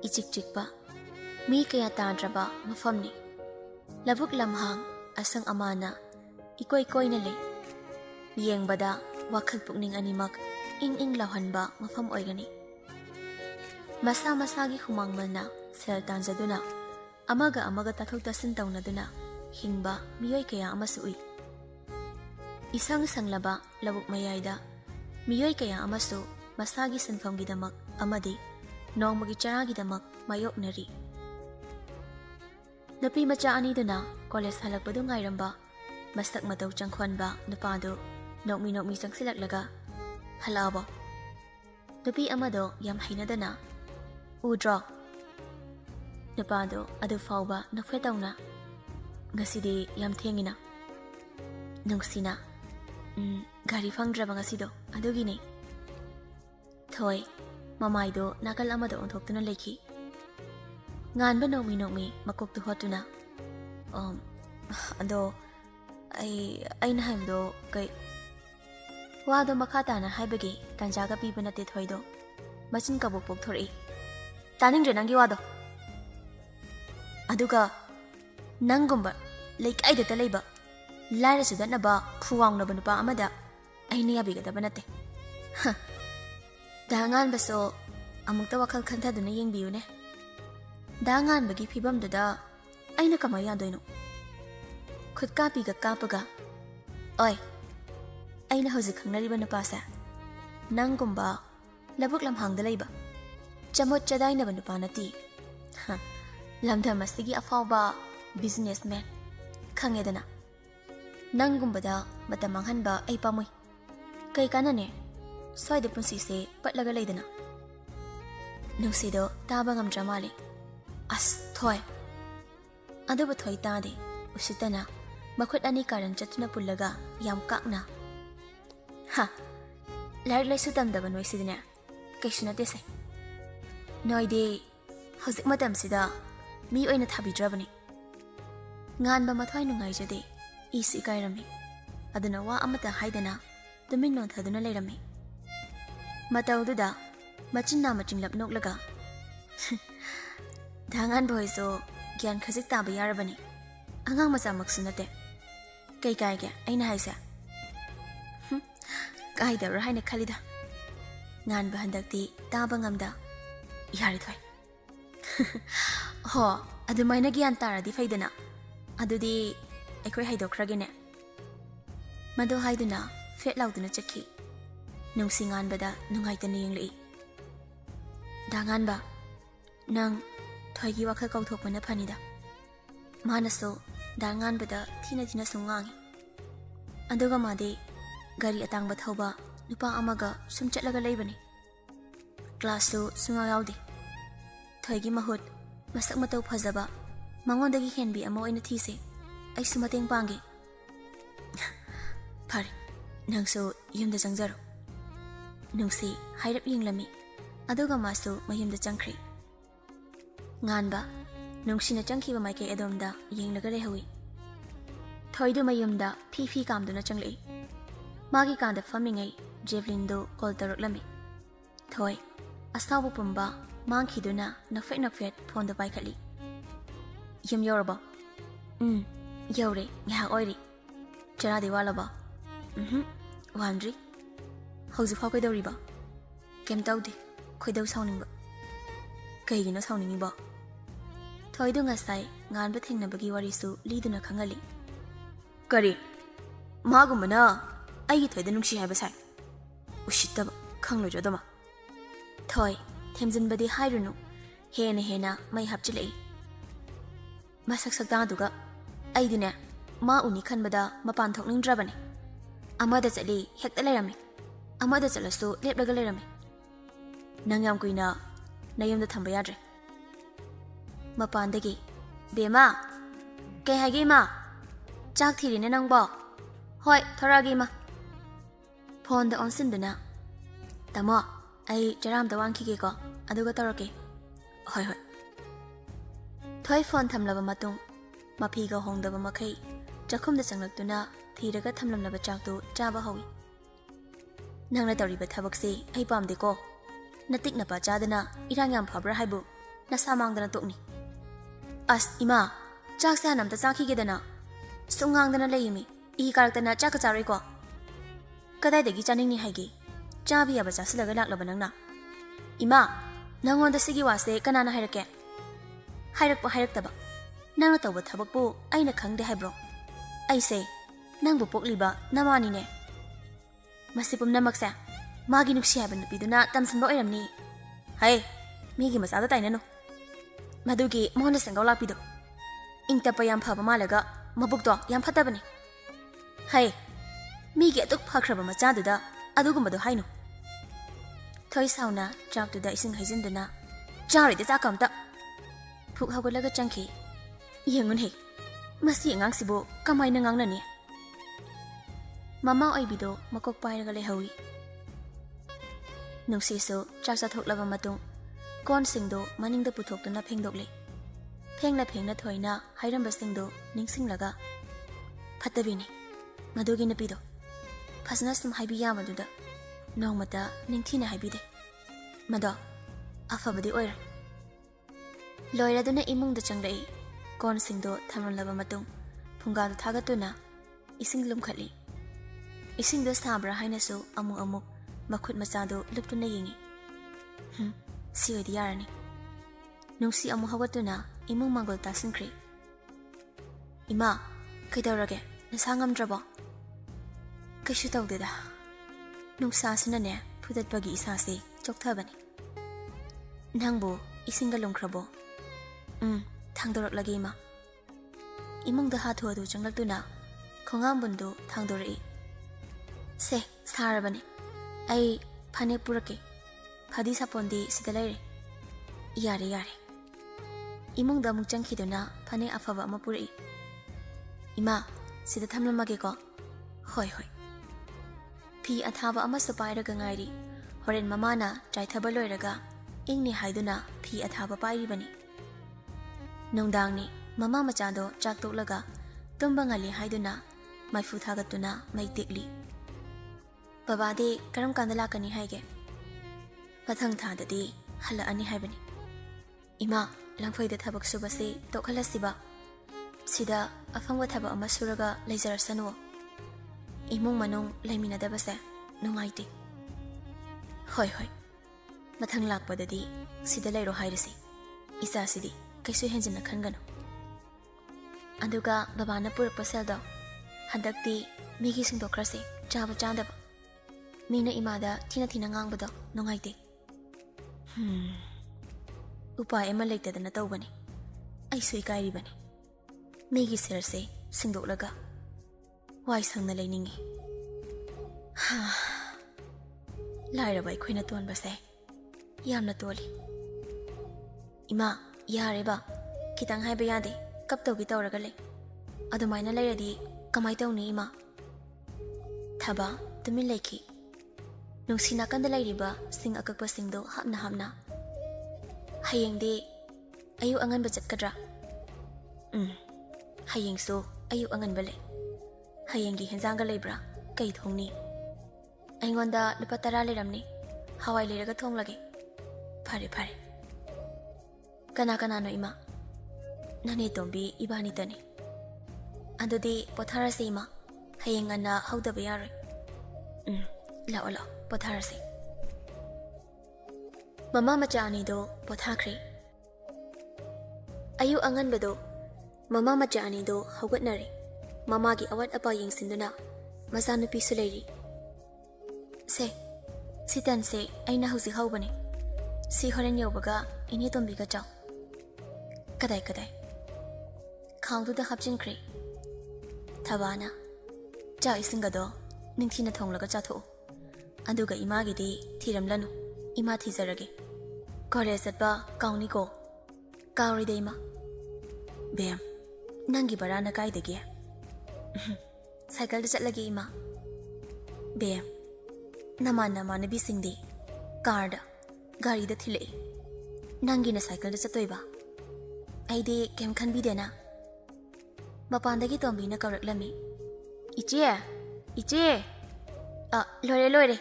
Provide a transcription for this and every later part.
ichik chikpa mi kaya tadraba mafamni labuk lamhang asang amana ikoy na lay yengbada wakhal pukning animak ing lauhanba mafam oigani masa-masagi humangmal na sel tanjaduna amaga tathok tasin tawnaduna hingba miyoy kaya amasu ui isang sanglaba labuk mayayda miyoy kaya amasu masagi sinfamgidamak amadi nongmagi charagidamak mayoknari nupi macha aniduna college halakpadu ngairamba masak mataw changkhwanba nupado nokmi changsilaklaga halabo nupi amado yam hainadana udro nupado adu fawba nafetawna ngasidi yam thengina nungsina gari fangdraba ngasido adugini thoi mamaido nakal amado onthoktuna lekhi nganba nokmi makoktu hotuna ado aina haimdo kai wado makhatana haibagi tanjaga pibana te thoido machin kabuk pokthori taningre nangi wado aduga nangumba leikaida ta leiba laira sudanaba phuwangnaba nupa amada aini yabigadaba nate dangan baso amukta wakal khantaduna yengbiyune dangan bagi phibamdada aina kamay yadoino khut kapiga kapaga oi aina hojik khangnariba nupasa nangumba labuk lamhangda leiba chamot chadainaba nupa nati lamdam asigi afawba businessman khangedana nangumbada matamanghanba ai pamui kai kanane soide punsi se patlaga leidana nusido taba ngamdra male as thoi aduba thoi tade usitana makhut ani karan chatuna pullaga yam kakna ha lar lai sutam daba noi sidina kaishuna dese noide hojik matam sida mi oina thabidrabani nganba mathwai nungai jade isi kairami aduna wa amata haidana tumin non thaduna leirami matawduda machinna machinglap noklaga dangan boyso gyan khajik taba yarabani angang macha maksu nate kai ge aina haisa kai da raina khalida ngan ba handakti taba ngamda yari thoi ho adumaina gyan taradi faidana adudi aikoi haidokhragene mado haiduna fet lauduna chakhi nungsingan bada nungaitana yenglei dangan ba nang thoigi wakhal kauthokpana phanida manaso dangan bada thina sungangi aduga made gari atangba thauba nupa amaga sum chatlaga leibani class sunga yaudi thoigi mahut masak matau phajaba mangondagi henbi ama oina thise ai sumateng pangi phari nangso yumda changjaro nungsi hairap yenglami aduga masu mayumda changkhri nganba nungsina changkhiba maike adomda yenglaga lehawi thoidu mayumda fi kamduna changlei magi kanda famingai jevlindo call taruklami thoi asawu pumba mangkhiduna nafet phonda paikhali yum yoraba yaure ngha oiri chara de walaba wandri hauji phau kai dawriba kem tawdi khoidaw sawningba kaigina sawningiba thoidu ngasai nganba thengnabagi warisu liduna khangali kari magumana ai thoida nungsi haiba sai ushitaba khanglojodama thoi themjinbadi hairunu hena mai hapchilei masak sakda duga aidine ma uni khanbada mapan thokningdrabani amada chali hekta leirami amada chalasu leplaga leirami nangyam kuina nayumda thamba yadre mapandagi bema kai hage ma chak thirine nangbo hoi thoragi ma phone da onsinduna tamo ai jaram da wangkhige ko aduga tarake hoi thoi phone thamlaba matung mapiga hongdaba makai chakhumda changlakduna thiraga thamlamnaba chaktu chaba hawi nangna tawriba thabakse ai pamde ko natik napa chadana irang yam phabra haibu nasa mangdana tokni. As ima, chak sa namta chakhi gedana. Sungangdana layimi, I karaktana chaka charoi ko. Kadai dagi chaning ni haigi. Chabi aba chasilaga laklaba nangna. Ima, nangonda sigi wase kanana hairake. Hairakpa hairaktaba. Nangna tawba thabakpu aina khangde haibro. Aise, nangbu pokliba namani ne. Masipum namaksa, magi nuksi haiba nupiduna tamsanba oiramni. Hai, migi masada tainano. Madugi mohonda sanggaw lakpido. Ingtapa yam phaba malaga mabukto yam phatabani. Hai, migi atuk phakraba machaduda adugumadu hainu. Thoi sauna chaktuda ising haijinduna charide chakamta. Phuk hagolaga changki. Yengun he. Masi angangsibo kamaina ngangnani. Mama oibido makok pairaga lehawi. Nungsiso chaksa thoklaba matung kon singdo maningda puthokduna phengdokle. Phengna thoina hairamba singdo ningsinglaga phatabini. Madugi napido. Phasna sum haibiya maduda. Nongmata ningthina haibide. Mado afabadi oira. Loiraduna imungda changlai. Kon singdo thamlaba matung phungadu thagatuna ising lumkhali. Isingdo sabra hainasu amuk makhut machado luptuna yingi. Si oidi yarani. Nungsi amu hagatuna imung mangol tasinkri. Ima, kaidawrage nasa ngamdrabo. Kaishu tawdeda. Nungsa sinane phudatpagi isase chokthabani. Nangbo isinga lumkrabo. Thangdoraklagi ima. Imungda hathu adu changlaktuna khongambundu thangdorai. Se sarabani. Ai phane purake. Phadi sapondi sidalaire. Yare. Imungda amuk changkhiduna phane afaba ama purai. Ima sida thamlamage ko. Hoi. Phi athaba ama sapairaga ngairi. Horen mamana chaithaba loiraga ingni haiduna phi athaba pairibani. Nongdangni mama machado chaktoklaga tumba ngali haiduna maifu thagatuna maitikli. Babade karam kanda lakani haige. Pathang thadadi hala ani haibani. Ima langfoida thabak subase tokhalasiba. Sida afangwa thaba ama suraga leizarasano. Imung manung laiminadabase nungaiti. Hoi. Mathang lakpadadi sida leiro hairasi. Isa sidi kaisu henjina khangano. Anduga babana purpa seldo. Handakti migi singdokrase chaba chandaba. Mina imada tina ngangbado nungaiti. Upay ema leitadana tawbani. Aisu ikairibani. Migi serse singdoklaga. Wai sangna lainingi. Lairaba ikhoina tonbase. Yamna toli. Ima yareba kitang haiba yade kaptawgi tawraga lay. Adumaina lairadi kamay tawni ima. Thaba tumin laiki. Nung sinakanda lairiba sing akakpa singdo hapna. Hayengdi ayu angan bachat kadra. Hayeng so ayu angan bale. Hayenggi henzanga laibra kay thongni. Aingonda lupa tara liramni. Hawai liraga thong lagi. Pare. Kana no ima. Nani tombi ibani tani. Andudi potharasi ima. Hayengana hawda bayari. Lao potharasi. Mama machani do pothakri. Ayu angan bado. Mama machani do hawgatnari. Mama gi awat apa yeng sinduna. Masanupi sulairi. Sitan se aina hausi hawbani. Si horen yawbaga ini tombiga chaw. Kadai. Khangduda hapchinkri. Thabana. Cha isingado ningthina thonglaga chatho. Aduga imagidi thiramlanu. Ima thizarage. Kore satba kauni ko. Kauride ima. Bem. Nangi barana kaidage. Cycle da chatlagi ima. Bem. Nama nabisingdi. Car gari da thile. Nangi na cycle da chatoiba. Aidi kem khanbidena. Mapandagi tombi na kawraklami. Iche. Lore.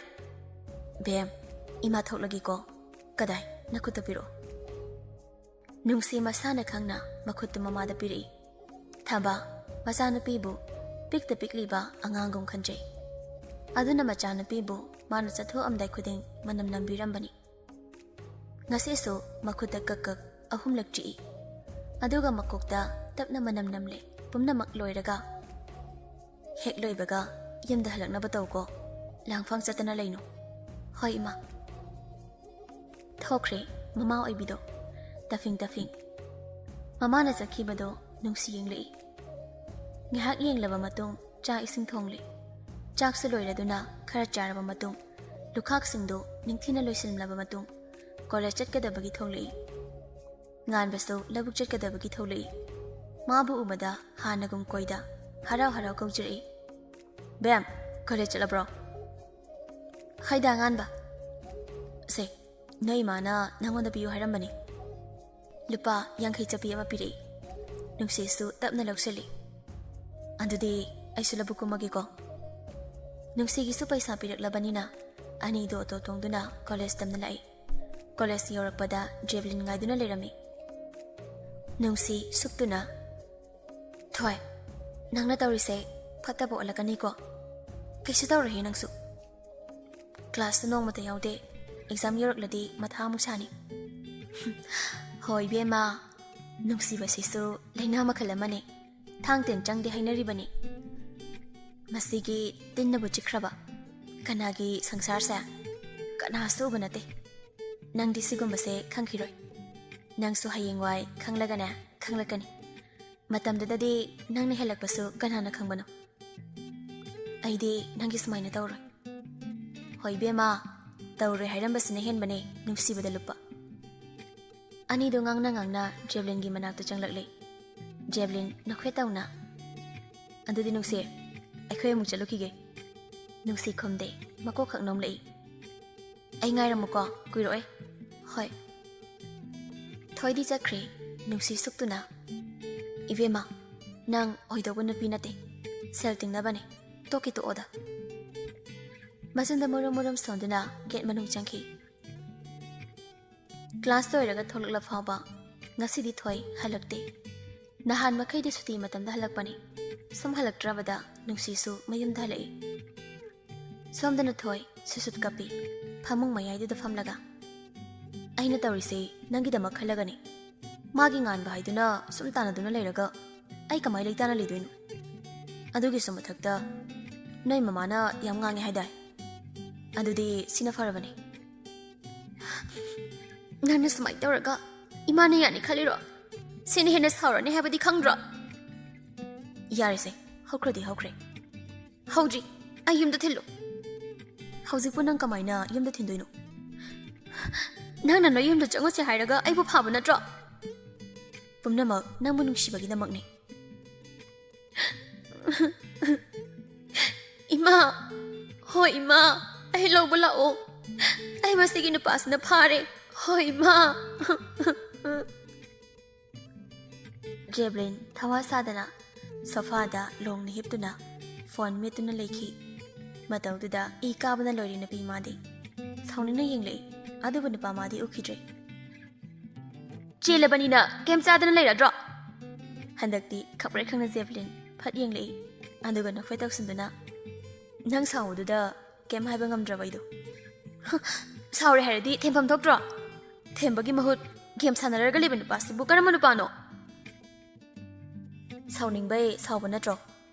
Bem. Ima thoklagi ko. Kadai nakutapiro. ꯅꯨꯡꯁꯤ ꯃꯁꯥꯅ ꯈꯪꯅ ꯃꯈꯨꯠꯇꯨ ꯃꯃꯥꯗ ꯄꯤꯔꯛꯏ. ꯊꯕꯥ ꯃꯆꯥꯅꯨꯄꯤꯕꯨ ꯄꯤꯛꯇ ꯄꯤꯛꯂꯤꯕ ꯑꯉꯥꯡꯒꯨꯝ ꯈꯟꯖꯩ. ꯑꯗꯨꯅ ꯃꯆꯥꯅꯨꯄꯤꯕꯨ ꯃꯥꯅ ꯆꯠꯊꯣꯛꯑꯝꯗꯥꯏ ꯈꯨꯗꯤꯡ ꯃꯅꯝ ꯅꯝꯕꯤꯔꯝꯕꯅꯤ. ꯉꯁꯤꯁꯨ ꯃꯈꯨꯠꯇ ꯀꯛ ꯑꯍꯨꯝꯂꯛ ꯆꯤꯛꯏ. ꯑꯗꯨꯒ ꯃꯀꯣꯛꯇ ꯇꯞꯅ ꯃꯅꯝ ꯅꯝꯂꯦ. ꯄꯨꯝꯅꯃꯛ ꯂꯣꯏꯔꯒ ꯍꯦꯛ ꯂꯣꯏꯕꯒ ꯌꯨꯝꯗ ꯍꯜꯂꯛꯅꯕ ꯇꯧꯀꯣ. ꯂꯥꯡꯐꯥꯡ ꯆꯠꯇꯅ ꯂꯩꯅꯨ. ꯍꯣꯏ ꯏꯃꯥ. ꯊꯣꯛꯈ꯭ꯔꯦ ꯃꯃꯥ ꯑꯣꯏꯕꯤꯗꯣ ꯇꯐꯤꯡ ꯇꯐꯤꯡ. ꯃꯃꯥꯅ ꯆꯠꯈꯤꯕꯗꯣ ꯅꯨꯡꯁꯤ ꯌꯦꯡꯂꯛꯏ. ꯉꯥꯏꯍꯥꯛ ꯌꯦꯡꯂꯕ ꯃꯇꯨꯡ ꯆꯥꯛ ꯏꯁꯤꯡ ꯊꯣꯡꯂꯦ. ꯆꯥꯛꯁꯨ ꯂꯣꯏꯔꯗꯨꯅ ꯈꯔ ꯆꯥꯔꯕ ꯃꯇꯨꯡ ꯂꯨꯈꯥꯛꯁꯤꯡꯗꯨ ꯅꯤꯡꯊꯤꯅ ꯂꯣꯏꯁꯤꯜꯂꯕ ꯃꯇꯨꯡ ꯀꯣꯂꯦꯖ ꯆꯠꯀꯗꯕꯒꯤ ꯊꯣꯛꯂꯛꯏ. ꯉꯥꯟꯕꯁꯨ ꯂꯧꯕꯨꯛ ꯆꯠꯀꯗꯕꯒꯤ ꯊꯣꯛꯂꯛꯏ. ꯃꯥꯕꯨ ꯎꯕꯗ ꯍꯥꯟꯅꯒꯨꯝ ꯀꯣꯏꯗ ꯍꯔꯥꯎ ꯍꯔꯥꯎ ꯀꯧꯖꯔꯛꯏ. ꯕꯦꯝ ꯀꯣꯂꯦꯖ ꯆꯠꯂꯕ꯭ꯔꯣ? ꯍꯥꯏꯗ ꯉꯥꯟꯕ. ꯁꯦ ꯅꯣꯏ ꯏꯃꯥꯅ ꯅꯪꯉꯣꯟꯗ ꯄꯤꯌꯨ ꯍꯥꯏꯔꯝꯕꯅꯤ. ꯂꯨꯄꯥ 50 ꯆꯞꯄꯤ ꯑꯃ ꯄꯤꯔꯛꯏ. ꯅꯨꯡꯁꯤꯁꯨ ꯇꯞꯅ ꯂꯧꯁꯤꯜꯂꯤ. ꯑꯗꯨꯗꯤ ꯑꯩꯁꯨ ꯂꯧꯕꯨꯛ ꯀꯨꯝꯃꯒꯦꯀꯣ. ꯅꯨꯡꯁꯤꯒꯤꯁꯨ ꯄꯩꯁꯥ ꯄꯤꯔꯛꯂꯕꯅꯤꯅ ꯑꯅꯤꯗꯣ ꯑꯣꯇꯣ ꯇꯣꯡꯗꯨꯅ ꯀꯣꯂꯦꯖ ꯇꯝꯅ ꯂꯥꯛꯏ. ꯀꯣꯂꯦꯖ ꯌꯧꯔꯛꯄꯗ ꯖꯦꯕꯂꯤꯟ ꯉꯥꯏꯗꯨꯅ ꯂꯩꯔꯝꯃꯤ. ꯅꯨꯡꯁꯤ ꯁꯨꯛꯇꯨꯅ, ꯊꯣꯏ ꯅꯪꯅ ꯇꯧꯔꯤꯁꯦ ꯐꯠꯇꯕ ꯑꯣꯜꯂꯛꯀꯅꯤꯀꯣ. ꯀꯩꯁꯨ ꯇꯧꯔꯣꯏꯍꯦ ꯅꯪꯁꯨ. ꯀ꯭ꯂꯥꯁꯇ ꯅꯣꯡꯃꯇ ꯌꯥꯎꯗꯦ. ꯑꯦꯛꯖꯥꯝ ꯌꯧꯔꯛꯂꯗꯤ ꯃꯊꯥ ꯑꯃꯨꯛ ꯁꯥꯅꯤ. ꯍꯣꯏ ꯏꯕꯦꯝꯃ, ꯅꯨꯡꯁꯤꯕꯁꯤꯁꯨ ꯂꯩꯅꯥ ꯃꯈꯜ ꯑꯃꯅꯤ. ꯊꯥꯡ ꯇꯤꯟ ꯆꯪꯗꯦ ꯍꯥꯏꯅꯔꯤꯕꯅꯤ. ꯃꯁꯤꯒꯤ ꯇꯤꯟꯅꯕꯨ ꯆꯤꯛꯈ꯭ꯔꯕ ꯀꯅꯥꯒꯤ ꯁꯪꯁꯥꯔꯁꯦ ꯀꯅꯥꯁꯨ ꯎꯕ ꯅꯠꯇꯦ. ꯅꯪꯗꯤ ꯁꯤꯒꯨꯝꯕꯁꯦ ꯈꯪꯈꯤꯔꯣꯏ. ꯅꯪꯁꯨ ꯍꯌꯦꯡꯋꯥꯏ ꯈꯪꯂꯒꯅꯦ ꯈꯪꯂꯛꯀꯅꯤ. ꯃꯇꯝꯗꯨꯗꯗꯤ ꯅꯪꯅ ꯍꯦꯜꯂꯛꯄꯁꯨ ꯀꯅꯥꯅ ꯈꯪꯕꯅꯣ. ꯑꯩꯗꯤ ꯅꯪꯒꯤ ꯁꯨꯃꯥꯏꯅ ꯇꯧꯔꯣꯏ. ꯍꯣꯏ ꯏꯕꯦꯝꯃ, ꯇꯧꯔꯣꯏ ꯍꯥꯏꯔꯝꯕꯁꯤꯅ ꯍꯦꯟꯕꯅꯦ ꯅꯨꯡꯁꯤꯕꯗ ꯂꯨꯞꯄ. ꯑꯅꯤꯗꯣ ꯉꯥꯡꯅ ꯖꯦꯕꯂꯤꯟꯒꯤ ꯃꯅꯥꯛꯇ ꯆꯪꯂꯛꯂꯦ. ꯖꯦꯕꯂꯤꯟ ꯅꯈꯣꯏ ꯇꯧꯅ. ꯑꯗꯨꯗꯤ ꯅꯨꯡꯁꯤ ꯑꯩꯈꯣꯏ ꯑꯃꯨꯛ ꯆꯠꯂꯨꯈꯤꯒꯦ. ꯅꯨꯡꯁꯤ ꯈꯨꯝꯗꯦ. ꯃꯀꯣꯛ ꯈꯛ ꯅꯣꯝꯂꯛꯏ. ꯑꯩ ꯉꯥꯏꯔꯝꯃꯨꯀꯣ, ꯀꯨꯏꯔꯛꯑꯣꯏ. ꯍꯣꯏ. ꯊꯣꯏꯗꯤ ꯆꯠꯈ꯭ꯔꯦ. ꯅꯨꯡꯁꯤ ꯁꯨꯛꯇꯨꯅ, ꯏꯕꯦꯝꯃ ꯅꯪ ꯑꯣꯏꯗꯧꯕ ꯅꯨꯄꯤ ꯅꯠꯇꯦ. ꯁꯦꯜ ꯇꯤꯡꯅꯕꯅꯦ. ꯇꯣꯛꯀꯤ ꯇꯣꯛꯑꯣꯗ. ꯃꯆꯤꯟꯗ ꯃꯨꯔꯨꯝ ꯃꯨꯔꯨꯝ ꯁꯣꯟꯗꯨꯅ ꯒꯦꯠ ꯃꯅꯨꯡ ꯆꯪꯈꯤ. ꯀ꯭ꯂꯥꯁ ꯂꯣꯏꯔꯒ ꯊꯣꯛꯂꯛꯂ ꯐꯥꯎꯕ ꯉꯁꯤꯗꯤ ꯊꯣꯏ ꯍꯜꯂꯛꯇꯦ. ꯅꯍꯥꯟ ꯃꯈꯩꯗꯤ ꯁꯨꯇꯤ ꯃꯇꯝꯗ ꯍꯜꯂꯛꯄꯅꯤ. ꯁꯨꯝ ꯍꯜꯂꯛꯇ꯭ꯔꯕꯗ ꯅꯨꯡꯁꯤꯁꯨ ꯃꯌꯨꯝꯗ ꯍꯜꯂꯛꯏ. ꯁꯣꯝꯗꯅ ꯊꯣꯏ ꯁꯨꯁꯨꯠ ꯀꯞꯄꯤ ꯐꯃꯨꯡ ꯃꯌꯥꯏꯗꯨꯗ ꯐꯝꯂꯒ. ꯑꯩꯅ ꯇꯧꯔꯤꯁꯦ ꯅꯪꯒꯤꯗꯃꯛ ꯈꯜꯂꯒꯅꯤ. ꯃꯥꯒꯤ ꯉꯥꯟꯕ ꯍꯥꯏꯗꯨꯅ ꯁꯨꯝ ꯇꯥꯟꯅꯗꯨꯅ ꯂꯩꯔꯒ ꯑꯩ ꯀꯃꯥꯏ ꯂꯩꯇꯥꯅ ꯂꯩꯗꯣꯏꯅꯣ? ꯑꯗꯨꯒꯤꯁꯨ ꯃꯊꯛꯇ ꯅꯣꯏ ꯃꯃꯥꯅ ꯌꯥꯝ ꯉꯥꯡꯉꯦ ꯍꯥꯏꯗꯥꯏ. ꯑꯗꯨꯗꯤ ꯁꯤꯅ ꯐꯔꯕꯅꯤ. ꯅꯪꯅ ꯁꯨꯃꯥꯏꯅ ꯇꯧꯔꯒ ꯏꯃꯥꯅ ꯌꯥꯅꯤ ꯈꯜꯂꯤꯔꯣ? ꯁꯤꯅ ꯍꯦꯟꯅ ꯁꯥꯎꯔꯅꯤ ꯍꯥꯏꯕꯗꯤ ꯈꯪꯗ꯭ꯔꯣ? ꯌꯥꯔꯦꯁꯦ, ꯍꯧꯈ꯭ꯔꯗꯤ ꯍꯧꯈ꯭ꯔꯦ. ꯍꯧꯗ꯭ꯔꯤ. ꯑꯩ ꯌꯨꯝꯗ ꯊꯤꯜꯂꯨ. ꯍꯧꯖꯤꯛꯄꯨ ꯅꯪ ꯀꯃꯥꯏꯅ ꯌꯨꯝꯗ ꯊꯤꯟꯗꯣꯏꯅꯣ? ꯅꯪꯅ ꯅꯣꯏ ꯌꯨꯝꯗ ꯆꯪꯉꯨꯁꯦ ꯍꯥꯏꯔꯒ ꯑꯩꯕꯨ ꯐꯥꯕ ꯅꯠꯇ꯭ꯔꯣ? ꯄꯨꯝꯅꯃꯛ ꯅꯪꯕꯨ ꯅꯨꯡꯁꯤꯕꯒꯤꯗꯃꯛꯅꯤ. ꯏꯃꯥ, ꯍꯣꯏ ꯏꯃꯥ, ꯑꯩ ꯂꯧꯕ ꯂꯥꯛꯑꯣ. ꯑꯩ ꯃꯁꯤꯒꯤ ꯅꯨꯄꯥꯁꯤꯅ ꯐꯥꯔꯦ. ꯍꯣꯏ ꯏꯃꯥ. ꯖꯦꯕꯂꯤꯟ ꯊꯋꯥ ꯁꯥꯗꯅ ꯁꯣꯐꯥꯗ ꯂꯣꯡꯅ ꯍꯤꯞꯇꯨꯅ ꯐꯣꯟ ꯃꯦꯠꯇꯨꯅ ꯂꯩꯈꯤ. ꯃꯇꯧꯗꯨꯗ ꯏ ꯀꯥꯕꯅ ꯂꯣꯏꯔꯤ ꯅꯨꯄꯤ ꯃꯥꯗꯤ. ꯁꯥꯎꯅꯤꯡꯅ ꯌꯦꯡꯂꯛꯏ. ꯑꯗꯨꯕꯨ ꯅꯨꯄꯥ ꯃꯥꯗꯤ ꯎꯈꯤꯗ꯭ꯔꯦ. ꯆꯦꯜꯂꯕꯅꯤꯅ ꯀꯦꯝ ꯆꯥꯗꯅ ꯂꯩꯔꯗ꯭ꯔꯣ? ꯍꯟꯗꯛꯇꯤ ꯈꯪꯄ꯭ꯔꯦꯛ ꯈꯪꯅ ꯖꯦꯕꯂꯤꯟ ꯐꯠ ꯌꯦꯡꯂꯛꯏ. ꯑꯗꯨꯒ ꯅꯈꯣꯏ ꯇꯧꯁꯤꯟꯗꯨꯅ, ꯅꯪ ꯁꯥꯎꯕꯗꯨꯗ ꯀꯦꯝ ꯍꯥꯏꯕ ꯉꯝꯗ꯭ꯔꯕ ꯑꯩꯗꯣ. ꯁꯥꯎꯔꯦ ꯍꯥꯏꯔꯗꯤ ꯊꯦꯝꯐꯝ ꯊꯣꯛꯇ꯭ꯔꯣ? ꯊꯦꯝꯕꯒꯤ ꯃꯍꯨꯠ ꯒꯦꯝ ꯁꯥꯟꯅꯔꯒ ꯂꯩꯕ ꯅꯨꯄꯥꯁꯤꯕꯨ ꯀꯔꯝꯕ ꯅꯨꯄꯥꯅꯣ? ꯁꯥꯎꯅꯤꯡꯕꯩ ꯁꯥꯎꯕ ꯅꯠꯇ꯭ꯔꯣ?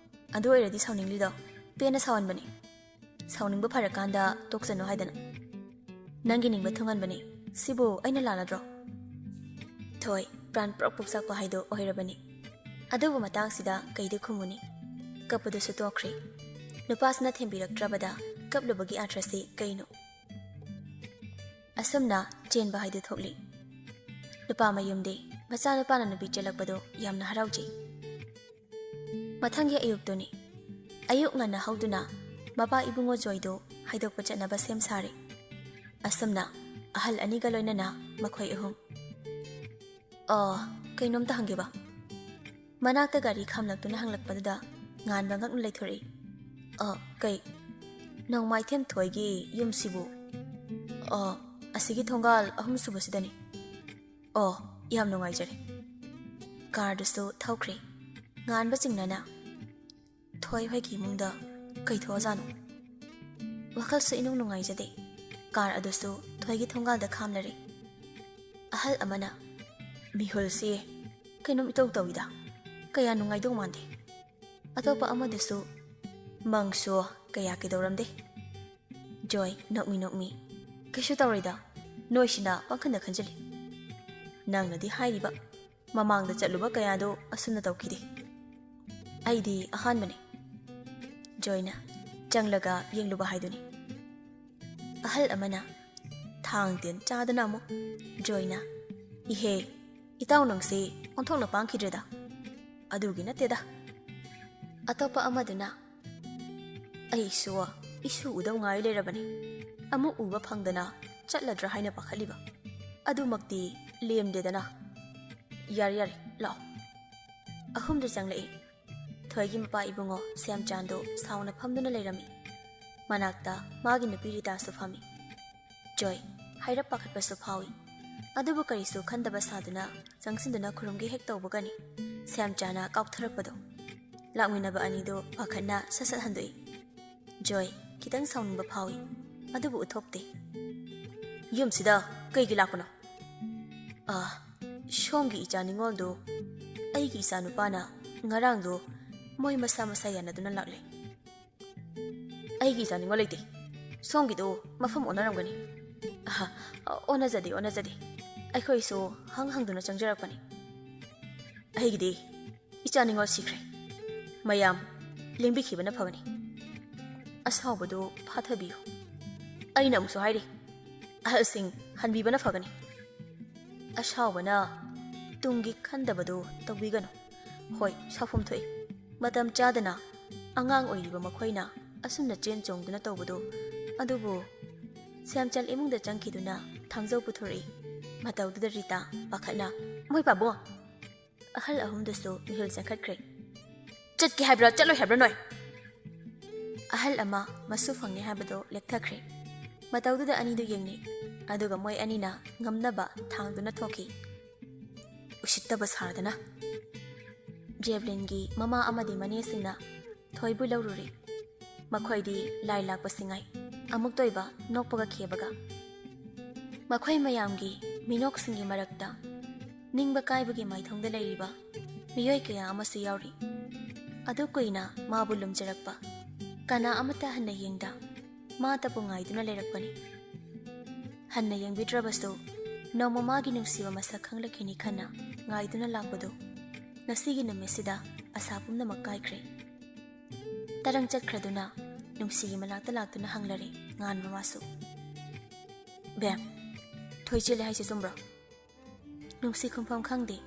ꯑꯗꯨ ꯑꯣꯏꯔꯗꯤ ꯁꯥꯎꯅꯤꯡꯂꯤꯗꯣ ꯄꯦꯟꯅ ꯁꯥꯎꯍꯟꯕꯅꯤ. ꯁꯥꯎꯅꯤꯡꯕ ꯐꯔꯀꯥꯟꯗ ꯇꯣꯛꯆꯅꯣ ꯍꯥꯏꯗꯅ. ꯅꯪꯒꯤ ꯅꯤꯡꯕ ꯊꯨꯡꯍꯟꯕꯅꯤ. ꯁꯤꯕꯨ ꯑꯩꯅ ꯂꯥꯟꯅꯗ꯭ꯔꯣ? ꯊꯣꯏ ꯄ꯭ꯔꯥꯟ ꯄ꯭ꯔꯣꯛ ꯄꯣꯛꯆꯥꯛꯄ ꯍꯥꯏꯗꯣ ꯑꯣꯏꯔꯕꯅꯤ. ꯑꯗꯨꯕꯨ ꯃꯇꯥꯡꯁꯤꯗ ꯀꯩꯗꯤ ꯈꯨꯝꯃꯨꯅꯤ. ꯀꯞꯄꯗꯨꯁꯨ ꯇꯣꯛꯈ꯭ꯔꯦ. ꯅꯨꯄꯥꯁꯤꯅ ꯊꯦꯝꯕꯤꯔꯛꯇ꯭ꯔꯕꯗ ꯀꯞꯂꯨꯕꯒꯤ ꯑꯥꯊ꯭ꯔꯁꯤ ꯀꯩꯅꯣ? ꯑꯁꯨꯝꯅ ꯆꯦꯟꯕ ꯍꯥꯏꯗꯨ ꯊꯣꯛꯂꯤ. ꯅꯨꯄꯥ ꯃꯌꯨꯝꯗꯤ ꯃꯆꯥꯅꯨꯄꯥꯅ ꯅꯨꯄꯤ ꯆꯦꯜꯂꯛꯄꯗꯣ ꯌꯥꯝꯅ ꯍꯔꯥꯎꯖꯩ. ꯃꯊꯪꯒꯤ ꯑꯌꯨꯛꯇꯨꯅꯤ. ꯑꯌꯨꯛ ꯉꯟꯅ ꯍꯧꯗꯨꯅ ꯃꯄꯥ ꯏꯕꯨꯡꯉꯣ ꯖꯣꯏꯗꯣ ꯍꯥꯏꯗꯣꯛꯄ ꯆꯠꯅꯕ ꯁꯦꯝ ꯁꯥꯔꯦ. ꯑꯁꯨꯝꯅ ꯑꯍꯜ ꯑꯅꯤꯒ ꯂꯣꯏꯅꯅ ꯃꯈꯣꯏ ꯑꯍꯨꯝ. ꯀꯩꯅꯣꯝꯇ ꯍꯪꯒꯦꯕ. ꯃꯅꯥꯛꯇ ꯒꯥꯔꯤ ꯈꯥꯝꯂꯛꯇꯨꯅ ꯍꯪꯂꯛꯄꯗꯨꯗ ꯉꯥꯟꯕ ꯉꯛꯅ ꯂꯩꯊꯣꯔꯛꯏ. ꯀꯩ? ꯅꯣꯡꯃꯥꯏꯊꯦꯝ ꯊꯣꯏꯒꯤ ꯌꯨꯝꯁꯤꯕꯨ? ꯑꯁꯤꯒꯤ ꯊꯣꯡꯒꯥꯜ 3 ꯁꯨꯕꯁꯤꯗꯅꯤ. ꯌꯥꯝ ꯅꯨꯡꯉꯥꯏꯖꯔꯦ ꯀꯥꯔꯗꯨꯁꯨ ꯊꯧꯈ꯭ꯔꯦ ꯉꯥꯟꯕ ꯆꯤꯡꯅꯅ ꯊꯣꯏ ꯍꯣꯏꯒꯤ ꯏꯃꯨꯡꯗ ꯀꯩ ꯊꯣꯛꯑꯖꯥꯠꯅꯣ ꯋꯥꯈꯜꯁꯨ ꯏꯅꯨꯡ ꯅꯨꯡꯉꯥꯏꯖꯗꯦ ꯀꯥꯔ ꯑꯗꯨꯁꯨ ꯊꯣꯏꯒꯤ ꯊꯣꯡꯒꯥꯜꯗ ꯈꯥꯝꯂꯔꯦ ꯑꯍꯜ ꯑꯃꯅ ꯃꯤꯍꯨꯜꯁꯤ ꯀꯩꯅꯣꯝ ꯏꯇꯧ ꯇꯧꯏꯗ ꯀꯌꯥ ꯅꯨꯡꯉꯥꯏꯗꯧ ꯃꯥꯟꯗꯦ ꯑꯇꯣꯞꯄ ꯑꯃꯗꯁꯨ ꯃꯪꯁꯨ ꯀꯌꯥ ꯀꯩꯗꯧꯔꯝꯗꯦ ꯖꯣꯏ ꯅꯣꯛꯃꯤ ꯀꯩꯁꯨ ꯇꯧꯔꯣꯏꯗ ꯅꯣꯏꯁꯤꯅ ꯄꯪꯈꯟꯗ ꯈꯟꯖꯤꯜꯂꯤ ꯅꯪꯅꯗꯤ ꯍꯥꯏꯔꯤꯕ ꯃꯃꯥꯡꯗ ꯆꯠꯂꯨꯕ ꯀꯌꯥꯗꯣ ꯑꯁꯨꯝꯅ ꯇꯧꯈꯤꯗꯦ ꯑꯩꯗꯤ ꯑꯍꯥꯟꯕꯅꯤ ꯖꯣꯏꯅ ꯆꯪꯂꯒ ꯌꯦꯡꯂꯨꯕ ꯍꯥꯏꯗꯨꯅꯤ ꯑꯍꯜ ꯑꯃꯅ ꯊꯥꯡ ꯇꯦꯟ ꯆꯥꯗꯅ ꯑꯃꯨꯛ ꯖꯣꯏꯅ ꯏꯍꯦ ꯏꯇꯥꯎ ꯅꯪꯁꯤ ꯑꯣꯟꯊꯣꯛꯅ ꯄꯥꯡꯈꯤꯗ꯭ꯔꯦꯗ ꯑꯗꯨꯒꯤ ꯅꯠꯇꯦꯗ ꯑꯇꯣꯞꯄ ꯑꯃꯗꯨꯅ ꯑꯩꯁꯨ ꯏꯁꯨ ꯎꯗꯧ ꯉꯥꯏ ꯂꯩꯔꯕꯅꯤ ꯑꯃꯨꯛ ꯎꯕ ꯐꯪꯗꯅ ꯆꯠꯂꯗ꯭ꯔꯥ ꯍꯥꯏꯅ ꯄꯥꯈꯠꯂꯤꯕ ꯑꯗꯨꯃꯛꯇꯤ ꯂꯦꯝꯗꯦꯗꯅ ꯌꯥꯔꯦ ꯂꯥꯛꯑꯣ ꯑꯍꯨꯝꯗ ꯆꯪꯂꯛꯏ ꯊꯣꯏꯒꯤ ꯃꯄꯥ ꯏꯕꯨꯡꯉꯣ ꯁ꯭ꯌꯥꯝꯆꯥꯟꯗꯣ ꯁꯥꯎꯅ ꯐꯝꯗꯨꯅ ꯂꯩꯔꯝꯃꯤ ꯃꯅꯥꯛꯇ ꯃꯥꯒꯤ ꯅꯨꯄꯤ ꯔꯤꯇꯥꯁꯨ ꯐꯝꯃꯤ ꯖꯣꯏ ꯍꯥꯏꯔꯞ ꯄꯥꯈꯠꯄꯁꯨ ꯐꯥꯎꯏ ꯑꯗꯨꯕꯨ ꯀꯔꯤꯁꯨ ꯈꯟꯗꯕ ꯁꯥꯗꯨꯅ ꯆꯪꯁꯤꯟꯗꯨꯅ ꯈꯨꯔꯨꯝꯒꯦ ꯍꯦꯛ ꯇꯧꯕꯒꯅꯤ ꯁ꯭ꯌꯥꯝꯆꯥꯅ ꯀꯥꯎꯊꯔꯛꯄꯗꯣ ꯂꯥꯛꯃꯤꯟꯅꯕ ꯑꯅꯤꯗꯣ ꯄꯥꯈꯠꯅ ꯁꯠ ꯍꯟꯗꯣꯛꯏ ꯖꯣꯏ ꯈꯤꯇꯪ ꯁꯥꯎꯅꯤꯡꯕ ꯐꯥꯎꯏ ꯑꯗꯨꯕꯨ ꯎꯠꯊꯣꯛꯇꯦ ꯌꯨꯝꯁꯤꯗ ꯀꯩꯒꯤ ꯂꯥꯛꯄꯅꯣ ꯁꯣꯝꯒꯤ ꯏꯆꯥ ꯅꯤꯉꯣꯜꯗꯣ ꯑꯩꯒꯤ ꯏꯆꯥ ꯅꯨꯄꯥꯅ ꯉꯔꯥꯡꯗꯣ ꯃꯣꯏ ꯃꯁꯥ ꯌꯥꯅꯗꯨꯅ ꯂꯥꯛꯂꯦ ꯑꯩꯒꯤ ꯏꯆꯥ ꯅꯤꯉꯣꯜ ꯂꯩꯇꯦ ꯁꯣꯝꯒꯤꯗꯣ ꯃꯐꯝ ꯑꯣꯟꯅꯔꯝꯒꯅꯤ ꯑꯣꯟꯅꯖꯗꯦ ꯑꯩꯈꯣꯏꯁꯨ ꯍꯪꯗꯨꯅ ꯆꯪꯖꯔꯛꯄꯅꯤ ꯑꯩꯒꯤꯗꯤ ꯏꯆꯥ ꯅꯤꯉꯣꯜ ꯁꯤꯈ꯭ꯔꯦ ꯃꯌꯥꯝ ꯂꯦꯡꯕꯤꯈꯤꯕꯅ ꯐꯒꯅꯤ ꯑꯁꯥꯎꯕꯗꯣ ꯐꯥꯊꯕꯤꯌꯨ ꯑꯩꯅ ꯑꯃꯨꯛꯁꯨ ꯍꯥꯏꯔꯤ ꯑꯍꯜꯁꯤꯡ ꯍꯟꯕꯤꯕꯅ ꯐꯒꯅꯤ ꯑꯁꯥꯎꯕꯅ ꯇꯨꯡꯒꯤ ꯈꯟꯗꯕꯗꯣ ꯇꯧꯕꯤꯒꯅꯨ ꯍꯣꯏ ꯁꯥꯎꯐꯝ ꯊꯣꯛꯏ ꯃꯇꯝ ꯆꯥꯗꯅ ꯑꯉꯥꯡ ꯑꯣꯏꯔꯤꯕ ꯃꯈꯣꯏꯅ ꯑꯁꯨꯝꯅ ꯆꯦꯟ ꯆꯣꯡꯗꯨꯅ ꯇꯧꯕꯗꯣ ꯑꯗꯨꯕꯨ ꯁ꯭ꯌꯥꯝꯆꯜ ꯏꯃꯨꯡꯗ ꯆꯪꯈꯤꯗꯨꯅ ꯊꯥꯡꯖꯧ ꯄꯨꯊꯣꯔꯛꯏ ꯃꯇꯧꯗꯨꯗ ꯔꯤꯇꯥ ꯄꯥꯈꯠꯅ ꯃꯣꯏ ꯄꯥꯕꯨꯡ ꯑꯍꯜ ꯑꯍꯨꯝꯗꯨꯁꯨ ꯃꯤꯍꯨꯜ ꯆꯪꯈꯠꯈ꯭ꯔꯦ ꯆꯠꯀꯦ ꯍꯥꯏꯕ꯭ꯔꯥ ꯆꯠꯂꯣꯏ ꯍꯥꯏꯕ꯭ꯔꯥ ꯅꯣꯏ ꯑꯍꯜ ꯑꯃ ꯃꯁꯨ ꯐꯪꯅꯤ ꯍꯥꯏꯕꯗꯣ ꯂꯦꯛꯊꯈ꯭ꯔꯦ ꯃꯇꯧꯗꯨꯗ ꯑꯅꯤꯗꯨ ꯌꯦꯡꯅꯩ ꯑꯗꯨꯒ ꯃꯣꯏ ꯑꯅꯤꯅ ꯉꯝꯅꯕ ꯊꯥꯡꯗꯨꯅ ꯊꯣꯛꯈꯤ ꯎꯁꯤꯠꯇꯕ ꯁꯥꯗꯅ ꯖꯦꯕ꯭ꯂꯤꯟꯒꯤ ꯃꯃꯥ ꯑꯃꯗꯤ ꯃꯅꯦꯁꯤꯡꯅ ꯊꯣꯏꯕꯨ ꯂꯧꯔꯨꯔꯤ ꯃꯈꯣꯏꯗꯤ ꯂꯥꯏ ꯂꯥꯛꯄꯁꯤꯡꯉꯥꯏ ꯑꯃꯨꯛꯇꯣꯏꯕ ꯅꯣꯛꯄꯒ ꯈꯦꯕꯒ ꯃꯈꯣꯏ ꯃꯌꯥꯝꯒꯤ ꯃꯤꯅꯣꯛꯁꯤꯡꯒꯤ ꯃꯔꯛꯇ ꯅꯤꯡꯕ ꯀꯥꯏꯕꯒꯤ ꯃꯥꯏꯊꯣꯡꯗ ꯂꯩꯔꯤꯕ ꯃꯤꯑꯣꯏ ꯀꯌꯥ ꯑꯃꯁꯨ ꯌꯥꯎꯔꯤ ꯑꯗꯨ ꯀꯨꯏꯅ ꯃꯥꯕꯨ ꯂꯨꯝꯖꯔꯛꯄ ꯀꯅꯥ ꯑꯃꯠꯇ ꯍꯟꯅ ꯌꯦꯡꯗ ꯃꯥꯇꯕꯨ ꯉꯥꯏꯗꯨꯅ ꯂꯩꯔꯛꯄꯅꯤ ꯍꯟꯅ ꯌꯦꯡꯕꯤꯗ꯭ꯔꯕꯁꯨ ꯅꯣꯡꯃ ꯃꯥꯒꯤ ꯅꯨꯡꯁꯤꯕ ꯃꯁꯛ ꯈꯪꯂꯛꯈꯤꯅꯤ ꯈꯟꯅ ꯉꯥꯏꯗꯨꯅ ꯂꯥꯛꯄꯗꯨ ꯉꯁꯤꯒꯤ ꯅꯨꯃꯤꯠꯁꯤꯗ ꯑꯁꯥ ꯄꯨꯝꯅꯃꯛ ꯀꯥꯏꯈ꯭ꯔꯦ ꯇꯔꯪ ꯆꯠꯈ꯭ꯔꯗꯨꯅ ꯅꯨꯡꯁꯤꯒꯤ ꯃꯅꯥꯛꯇ ꯂꯥꯛꯇꯨꯅ ꯍꯪꯂꯔꯦ ꯉꯥꯟꯕ ꯃꯥꯁꯨ ꯕꯦꯝ ꯊꯣꯏ ꯆꯦꯜꯂꯦ ꯍꯥꯏꯁꯦ ꯆꯨꯝꯕ꯭ꯔꯣ ꯅꯨꯡꯁꯤ ꯈꯨꯝꯐꯝ ꯈꯪꯗꯦ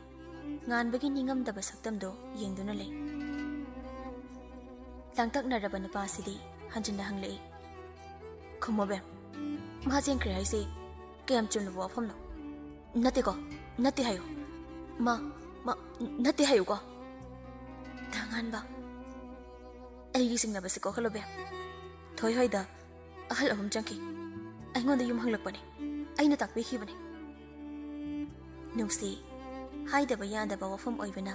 ꯉꯥꯟꯕꯒꯤ ꯅꯤꯡꯉꯝꯗꯕ ꯁꯛꯇꯝꯗꯣ ꯌꯦꯡꯗꯨꯅ ꯂꯩ ꯂꯥꯡꯇꯛꯅꯔꯕ ꯅꯨꯄꯥꯁꯤꯗꯤ ꯍꯟꯖꯤꯟꯅ ꯍꯪꯂꯛꯏ ꯈꯨꯝꯃꯣ ꯕꯦꯝ ꯃꯥ ꯆꯦꯟꯈ꯭ꯔꯦ ꯍꯥꯏꯁꯦ ꯀꯌꯥꯝ ꯆꯨꯝꯂꯕ ꯋꯥꯐꯝꯅꯣ ꯅꯠꯇꯦ ꯍꯥꯏꯌꯨ ꯃꯥ ꯅꯠꯇꯦ ꯍꯥꯏꯌꯨꯀꯣ ꯉꯥꯟꯕ ꯑꯩꯒꯤ ꯆꯤꯡꯅꯕꯁꯤ ꯀꯣꯛꯍꯜꯂꯣ ꯕꯦꯝ ꯊꯣꯏ ꯍꯣꯏꯗ ꯑꯍꯜ ꯑꯍꯨꯝ ꯆꯪꯈꯤ ꯑꯩꯉꯣꯟꯗ ꯌꯨꯝ ꯍꯪꯂꯛꯄꯅꯤ ꯑꯩꯅ ꯇꯥꯛꯄꯤꯈꯤꯕꯅꯤ ꯅꯨꯡꯁꯤ ꯍꯥꯏꯗꯕ ꯌꯥꯗꯕ ꯋꯥꯐꯝ ꯑꯣꯏꯕꯅ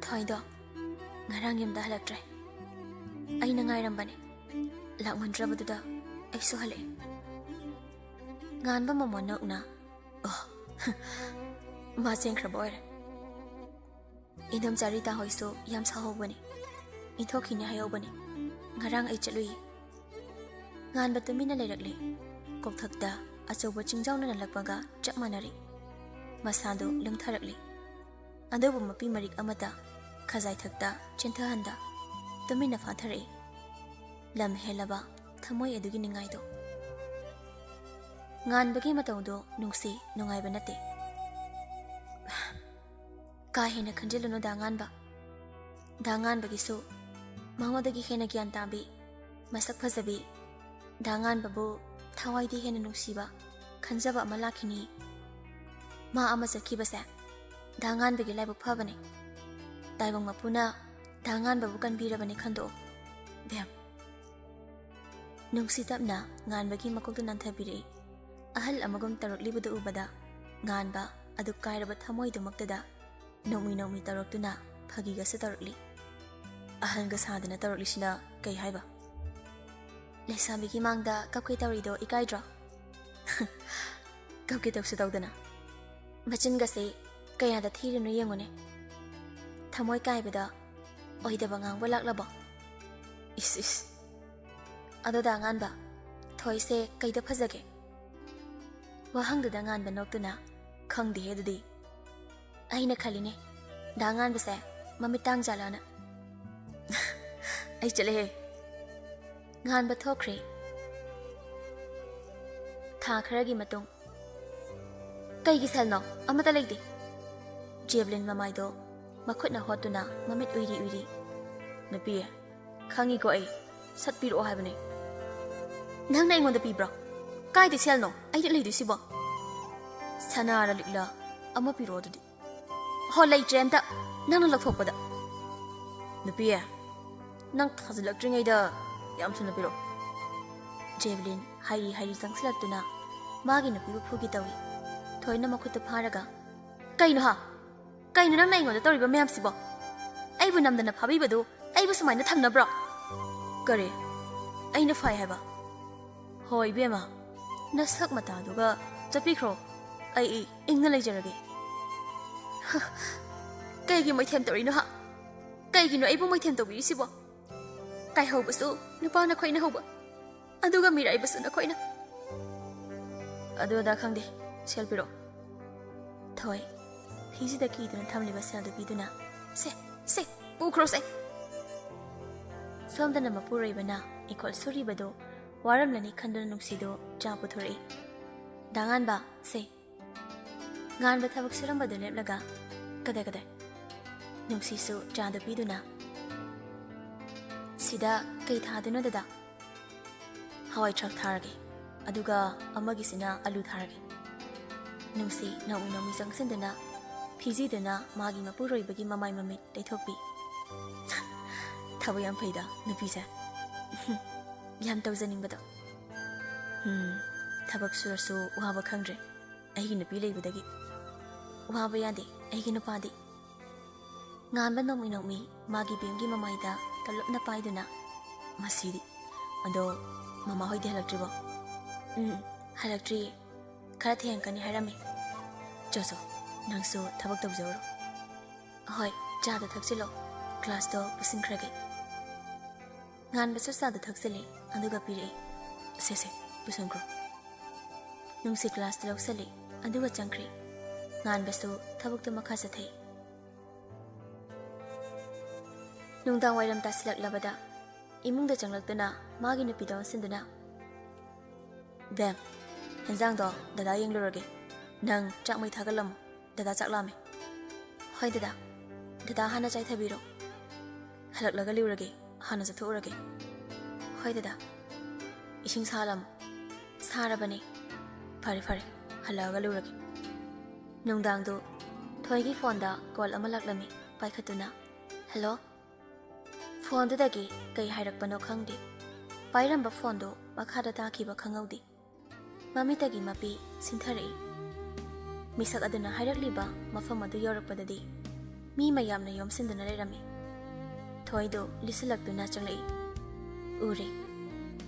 ꯊꯣꯏꯗꯣ ꯉꯔꯥꯡ ꯌꯨꯝꯗ ꯍꯜꯂꯛꯇ꯭ꯔꯦ ꯑꯩꯅ ꯉꯥꯏꯔꯝꯕꯅꯤ ꯂꯥꯛꯃꯟꯗ꯭ꯔꯕꯗꯨꯗ ꯑꯩꯁꯨ ꯍꯜꯂꯛꯑꯦ ꯉꯥꯟꯕ ꯃꯃꯣꯟ ꯅꯣꯛꯅ ꯃꯥ ꯆꯦꯟꯈ꯭ꯔꯕ ꯑꯣꯏꯔꯦ ꯏꯟꯗꯣꯝꯆꯥ ꯔꯤꯇꯥ ꯍꯣꯏꯁꯨ ꯌꯥꯝ ꯁꯥꯎꯍꯧꯕꯅꯤ ꯏꯟꯊꯣꯛꯈꯤꯅꯦ ꯍꯥꯏꯍꯧꯕꯅꯤ ꯉꯔꯥꯡ ꯑꯩ ꯆꯠꯂꯨꯏ ꯉꯥꯟꯕ ꯇꯨꯃꯤꯟꯅ ꯂꯩꯔꯛꯂꯤ ꯀꯣꯛꯊꯛꯇ ꯑꯆꯧꯕ ꯆꯤꯡꯖꯥꯎꯅ ꯅꯜꯂꯛꯄꯒ ꯆꯞ ꯃꯥꯟꯅꯔꯤ ꯃꯁꯥꯗꯨ ꯂꯨꯝꯊꯔꯛꯂꯤ ꯑꯗꯨꯕꯨ ꯃꯄꯤ ꯃꯔꯤꯛ ꯑꯃꯇ ꯈꯖꯥꯏꯊꯛꯇ ꯆꯦꯟꯊꯍꯟꯗ ꯇꯨꯃꯤꯟꯅ ꯐꯥꯊꯔꯛꯏ ꯂꯝ ꯍꯦꯜꯂꯕ ꯊꯃꯣꯏ ꯑꯗꯨꯒꯤ ꯅꯤꯡꯉꯥꯏꯗꯣ ꯉꯥꯟꯕꯒꯤ ꯃꯇꯧꯗꯣ ꯅꯨꯡꯁꯤ ꯅꯨꯡꯉꯥꯏꯕ ꯅꯠꯇꯦ ꯀꯥ ꯍꯦꯟꯅ ꯈꯟꯖꯤꯜꯂꯨꯅꯨ ꯗꯥꯉꯥꯟꯕꯒꯤꯁꯨ ꯃꯉꯣꯟꯗꯒꯤ ꯍꯦꯟꯅ ꯒ꯭ꯌꯥꯟ ꯇꯥꯕꯤ ꯃꯁꯛ ꯐꯖꯕꯤ ꯗꯥꯉꯥꯟꯕꯕꯨ ꯊꯋꯥꯏꯗꯤ ꯍꯦꯟꯅ ꯅꯨꯡꯁꯤꯕ ꯈꯟꯖꯕ ꯑꯃ ꯂꯥꯛꯈꯤꯅꯤ ꯃꯥ ꯑꯃ ꯆꯠꯈꯤꯕꯁꯦ ꯗꯥꯉꯥꯟꯕꯒꯤ ꯂꯥꯏꯕꯛ ꯐꯕꯅꯤ ꯇꯥꯏꯕꯪ ꯃꯄꯨꯅ ꯗꯥꯉꯥꯟꯕꯕꯨ ꯀꯟꯕꯤꯔꯕꯅꯤ ꯈꯟꯗꯣꯛꯑꯣ ꯕꯦꯝ ꯅꯨꯡꯁꯤ ꯇꯞꯅ ꯉꯥꯟꯕꯒꯤ ꯃꯀꯣꯛꯇ ꯅꯥꯟꯊꯕꯤꯔꯛꯏ ahal amagum taraklibadu ubada nganba adu kairaba thamoidumaktada nomi taraktuna phagiga se tarakli ahal ga sadana taraklisina kai haiba lesabi ki mangda kapkai tawrido ikaidro kapkai tawsu tawdana machin ga se kaya da thirinu yengone thamoi kaibada oidaba ngangba laklaba is adoda nganba thoise kaida phajage wahangda nganba noktuna khangde hedudi aina khaline da nganba se mamitang jalana ai chale he nganba thokre tha kharagi matung kai gi selno amata leide Jeblin mamaido makhutna hotuna mamit uiri napi khangi ko ai satpiro haibane nang nai ngonda pibra kai de selno ai de leide sibo sanara likla ama piro dudi ho lei tremta nang lakhokpada napi nang thazlak tringai da yam thuna piro Jeblin hairi sangslaktuna magi napi bu phugi tawi thoina makhutta pharaga kaino ha kaino nang nai ngonda toriba mayam sibo aibu namdana phabibadu aibu sumaina thamnabro kare aina phai haba hoi bema nasak mata duga chapikhro ai ingna leijarage kaigi maithem torino ha kaigi no aibu maithem tobi sibo kai hobasu nupa na khoina hoba aduga mirai basu na khoina aduda khangde selpiro thoi Hisi da ki dun thamli basal du biduna se pukro se somdana mapurai bana ikol suri bado waram lani khandana nungsido chapu thori dangan ba se ngan ba thabak siram badu leplaga kada nungsi su chanda biduna sida kai thaduna dada hawai truck tharage aduga amagi sina alu tharage nungsi nawi sangsendana Fizidana magi mapuroi bagi mamai mamit daithokpi thabo yam phaida nupisa yam tawzaning bado thabak surasu waba khangre aigi nupi leibadagi waba yande aigi nupadi nganba nomi magi bemgi mamaida talapna paiduna masidi ado mama hoide halaktribo halaktri khara thengkani harami joso Nangso thabak tawjawro hoi chada thaksilo class do pusin khrage ngan basu sada thaksili aduga pire se pusangro nungsi class do laksali aduga changkri ngan basu thabak to makha sathai nungdang wairam tasilak labada imungda changlaktuna magi nupi daw sinduna dam henzang do dada yenglurage nang chakmai thagalam Dada chaklame hoi dada hana chai thabiro halak laga liurage hana jathurage hoi dada ising salam sarabane fare halaga liurage nungdang do thoi gi phone da call ama laklami paikhatuna hello phone da gi kai hairak pano khangdi pairamba phone do makhada ta khiba khangaudi mami tagi mapi sinthari Misak aduna hairakliba mafam adu yorakpadadi mi mayamna yomsinduna lerami thoido lisilakduna changlei ure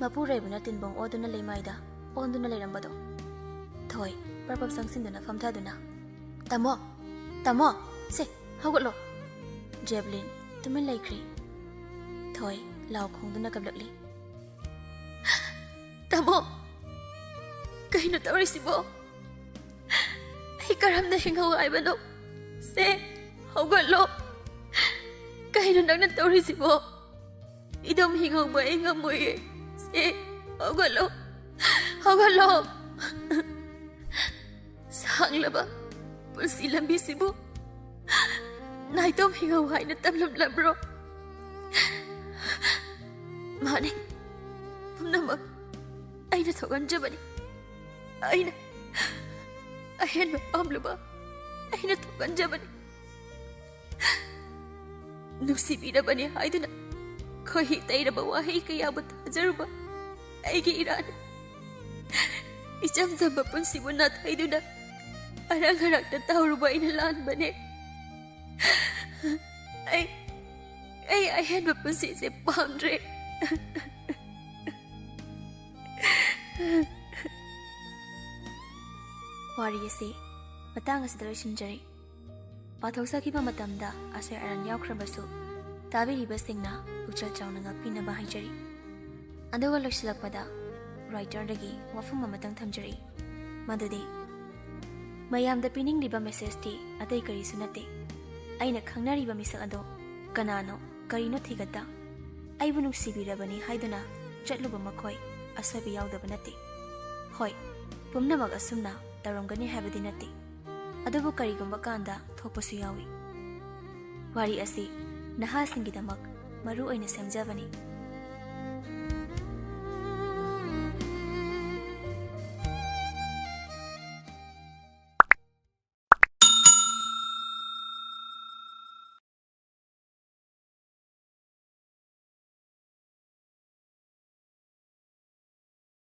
mapureibuna tinbong oduna leimaida onduna leirambado thoi prabab sangsinduna famthaduna tamo se hawgalo Jeblin tumin laikri thoi law khongduna kablakli tamo kaino tawrisibo Karam na hingaw ay bano se hawgalo kaino nang natawri si mo idom hingaw ba inga mo se hawgalo sang laba pulsi lambi si mo na idom hingaw ay natamlam labro mani namag ay natogan jabani ay na Ayan amlaba ay natukan jabani nusibina bani haiduna kohi taira bawahi kaya bat hajarba ay giiran इचम Chamba पुंसीबु नाथाइदुना Arang हरक्ता तौरुबा अइना लानबने आई अहेनबा पुंसीसे पामद्रे वारी असे मतंग असदा लोइसिनजरी पाथौसाखिबा मतमदा असर अरन यावख्रबसु ताबिरिबसिंगना पुचल चावना ngakpinaba haijari aduga loisilakpada writer dagi wafum amatang thamjari madudi mayamda piningliba message ti atai kari sunate aina khangnariba misak ado kanano karino thigata aibu nungsibirabani haiduna chatluba makhoi asabi yaudaba nate hoi pumnamak asumna tarongani habadi nate adubu karigumba kanda thokpasu yawi wari asi nahasinggidamak maru oina semjabani